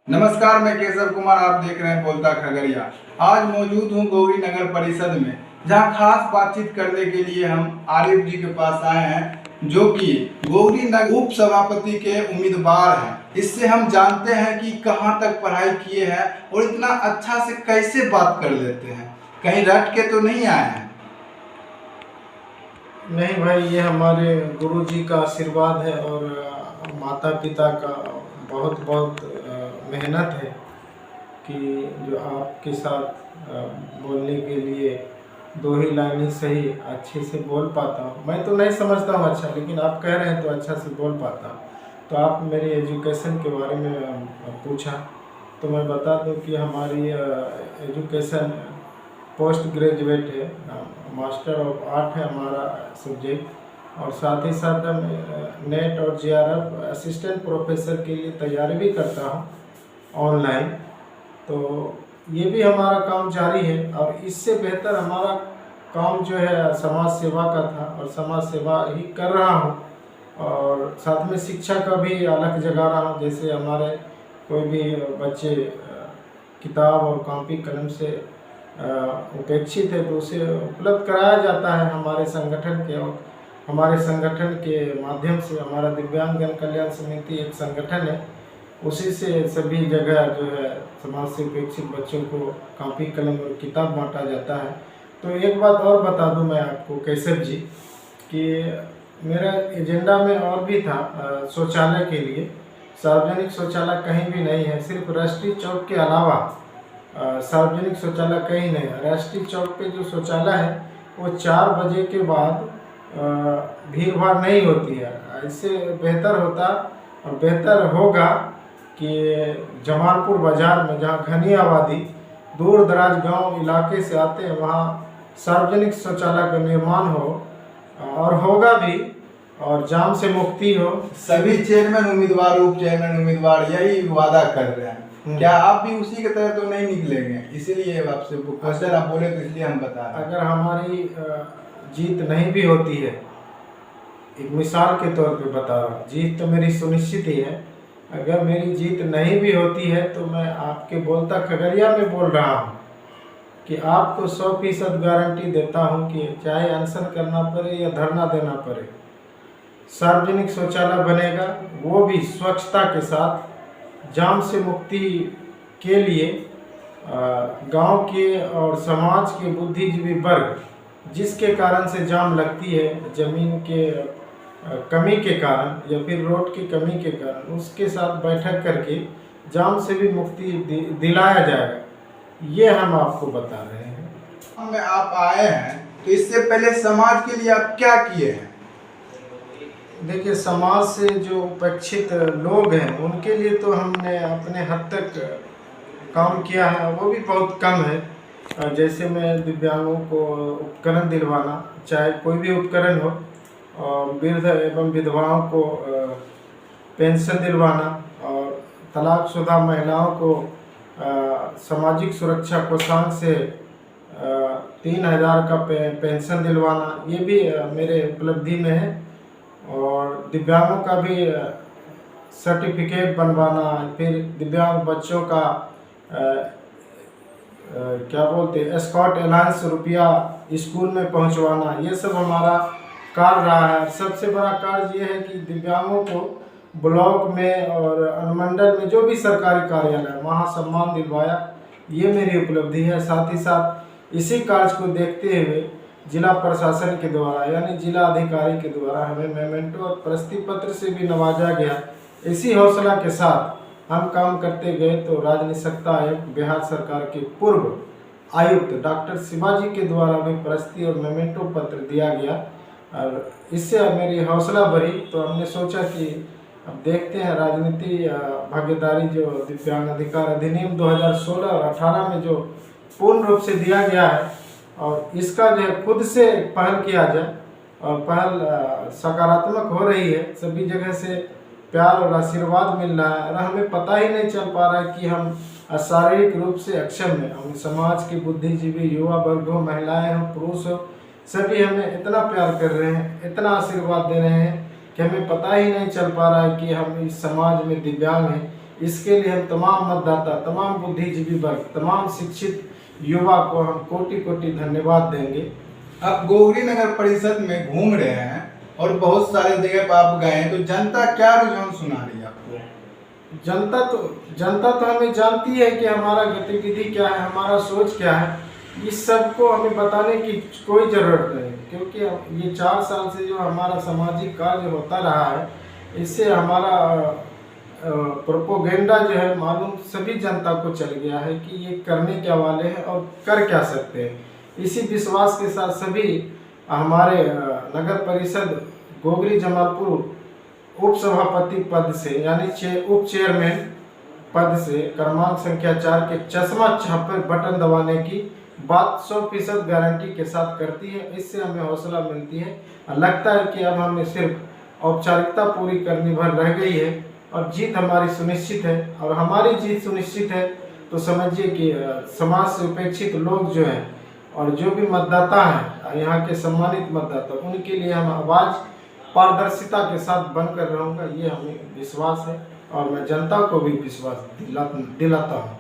नमस्कार, मैं केशव कुमार। आप देख रहे हैं बोलता खगड़िया। आज मौजूद हूँ गौरी नगर परिषद में, जहां खास बातचीत करने के लिए हम आरिफ जी के पास आए हैं, जो कि गौरी नगर उप सभापति के उम्मीदवार हैं। इससे हम जानते हैं कि कहां तक पढ़ाई किए हैं और इतना अच्छा से कैसे बात कर लेते हैं। कहीं रट के तो नहीं आए हैं? नहीं भाई, ये हमारे गुरु जी का आशीर्वाद है और माता पिता का बहुत बहुत मेहनत है कि जो आपके साथ बोलने के लिए दो ही लाइन ही सही अच्छे से बोल पाता हूँ। मैं तो नहीं समझता हूँ अच्छा, लेकिन आप कह रहे हैं तो अच्छा से बोल पाता हूँ। तो आप मेरी एजुकेशन के बारे में पूछा तो मैं बता दूं कि हमारी एजुकेशन पोस्ट ग्रेजुएट है, मास्टर ऑफ आर्ट है हमारा सब्जेक्ट। और साथ ही साथ हम नेट और जेआरएफ असिस्टेंट प्रोफेसर के लिए तैयारी भी करता हूँ ऑनलाइन। तो ये भी हमारा काम जारी है और इससे बेहतर हमारा काम जो है समाज सेवा का था और समाज सेवा ही कर रहा हूँ। और साथ में शिक्षा का भी अलग जगा रहा हूँ। जैसे हमारे कोई भी बच्चे किताब और कॉपी कलम से उपेक्षित है तो उसे उपलब्ध कराया जाता है हमारे संगठन के। और हमारे संगठन के माध्यम से हमारा दिव्यांगजन कल्याण समिति एक संगठन है, उसी से सभी जगह जो है समाज से उपेक्षित बच्चों को कॉपी कलम और किताब बांटा जाता है। तो एक बात और बता दूं मैं आपको केशव जी कि मेरा एजेंडा में और भी था शौचालय के लिए। सार्वजनिक शौचालय कहीं भी नहीं है, सिर्फ राष्ट्रीय चौक के अलावा सार्वजनिक शौचालय कहीं नहीं है। राष्ट्रीय चौक पे जो शौचालय है वो 4 बजे के बाद भीड़ भाड़ नहीं होती है। इससे बेहतर होता और बेहतर होगा कि जमालपुर बाज़ार में, जहाँ घनी आबादी दूर दराज गांव इलाके से आते हैं, वहाँ सार्वजनिक शौचालय का निर्माण हो और होगा भी, और जाम से मुक्ति हो। सभी चेयरमैन उम्मीदवार, उप चेयरमैन उम्मीदवार यही वादा कर रहे हैं। क्या आप भी उसी की तरह तो नहीं निकलेंगे? इसीलिए आपसे क्वेश्चन आप बोले तो इसलिए हम बता रहे हैं। अगर हमारी जीत नहीं भी होती है, एक मिसाल के तौर पे बता रहा हूँ, जीत तो मेरी सुनिश्चित ही है। अगर मेरी जीत नहीं भी होती है तो मैं आपके बोलता खगड़िया में बोल रहा हूँ कि आपको 100% गारंटी देता हूँ कि चाहे अनशन करना पड़े या धरना देना पड़े, सार्वजनिक शौचालय बनेगा, वो भी स्वच्छता के साथ, जाम से मुक्ति के लिए। गांव के और समाज के बुद्धिजीवी वर्ग जिसके कारण से जाम लगती है, ज़मीन के कमी के कारण या फिर रोड की कमी के कारण, उसके साथ बैठक करके जाम से भी मुक्ति दिलाया जाएगा। ये हम आपको बता रहे हैं। में आप आए हैं तो इससे पहले समाज के लिए आप क्या किए हैं? देखिए, समाज से जो उपेक्षित लोग हैं उनके लिए तो हमने अपने हद तक काम किया है, वो भी बहुत कम है। जैसे मैं दिव्यांगों को उपकरण दिलवाना, चाहे कोई भी उपकरण हो, और वृद्ध एवं विधवाओं को पेंशन दिलवाना, और तलाकशुदा महिलाओं को सामाजिक सुरक्षा कोषांग से 3,000 का पेंशन दिलवाना, ये भी मेरे उपलब्धि में है। और दिव्यांगों का भी सर्टिफिकेट बनवाना, फिर दिव्यांग बच्चों का क्या बोलते हैं, एस्कॉर्ट अलायंस रुपया स्कूल में पहुंचवाना, ये सब हमारा कार्य रहा है। सबसे बड़ा कार्य ये है कि दिव्यांगों को ब्लॉक में और अनुमंडल में जो भी सरकारी कार्यालय वहाँ सम्मान दिलवाया, ये मेरी उपलब्धि है। साथ ही साथ इसी कार्य को देखते हुए जिला प्रशासन के द्वारा, यानी जिला अधिकारी के द्वारा, हमें मेमेंटो और प्रशस्ति पत्र से भी नवाजा गया। इसी हौसला के साथ हम काम करते गए तो राजनिषक्ता आयोग बिहार सरकार के पूर्व आयुक्त डॉक्टर शिवाजी के द्वारा भी प्रशस्ति और मेमेंटो पत्र दिया गया। और इससे मेरी हौसला बढ़ी, तो हमने सोचा कि अब देखते हैं राजनीति भागीदारी जो दिव्यांग अधिकार अधिनियम 2016 और 18 में जो पूर्ण रूप से दिया गया है, और इसका जो है खुद से पहल किया जाए। और पहल सकारात्मक हो रही है, सभी जगह से प्यार और आशीर्वाद मिल रहा है। और हमें पता ही नहीं चल पा रहा है कि हम शारीरिक रूप से अक्षम हैं। हम समाज के बुद्धिजीवी, युवा वर्ग हो, महिलाएं हो, पुरुष हो, सभी हमें इतना प्यार कर रहे हैं, इतना आशीर्वाद दे रहे हैं कि हमें पता ही नहीं चल पा रहा है कि हम इस समाज में दिव्यांग हैं। इसके लिए हम तमाम मतदाता, तमाम बुद्धिजीवी वर्ग, तमाम शिक्षित युवा को हम कोटि कोटि धन्यवाद देंगे। आप गोगरी नगर परिषद में घूम रहे हैं और बहुत सारे जगह पर आप गए हैं, तो जनता क्या रुझान सुना रही है आपको? जनता तो हमें जानती है कि हमारा गतिविधि क्या है, हमारा सोच क्या है। इस सब को हमें बताने की कोई ज़रूरत नहीं, क्योंकि ये 4 साल से जो हमारा सामाजिक कार्य होता रहा है, इससे हमारा प्रोपोगेंडा जो है मालूम सभी जनता को चल गया है कि ये करने क्या वाले हैं और कर क्या सकते हैं। इसी विश्वास के साथ सभी हमारे नगर परिषद गोगरी जमालपुर उप सभापति पद से, यानी उप चेयरमैन पद से क्रमांक संख्या 4 के चश्मा छापे बटन दबाने की बात 100% गारंटी के साथ करती है। इससे हमें हौसला मिलती है और लगता है कि अब हमें सिर्फ औपचारिकता पूरी करनी भर रह गई है और जीत हमारी सुनिश्चित है। और हमारी जीत सुनिश्चित है तो समझिए कि समाज से उपेक्षित लोग जो हैं और जो भी मतदाता हैं, यहाँ के सम्मानित मतदाता, उनके लिए हम आवाज़ पारदर्शिता के साथ बनकर रहूँगा, ये हमें विश्वास है और मैं जनता को भी विश्वास दिलाता हूँ।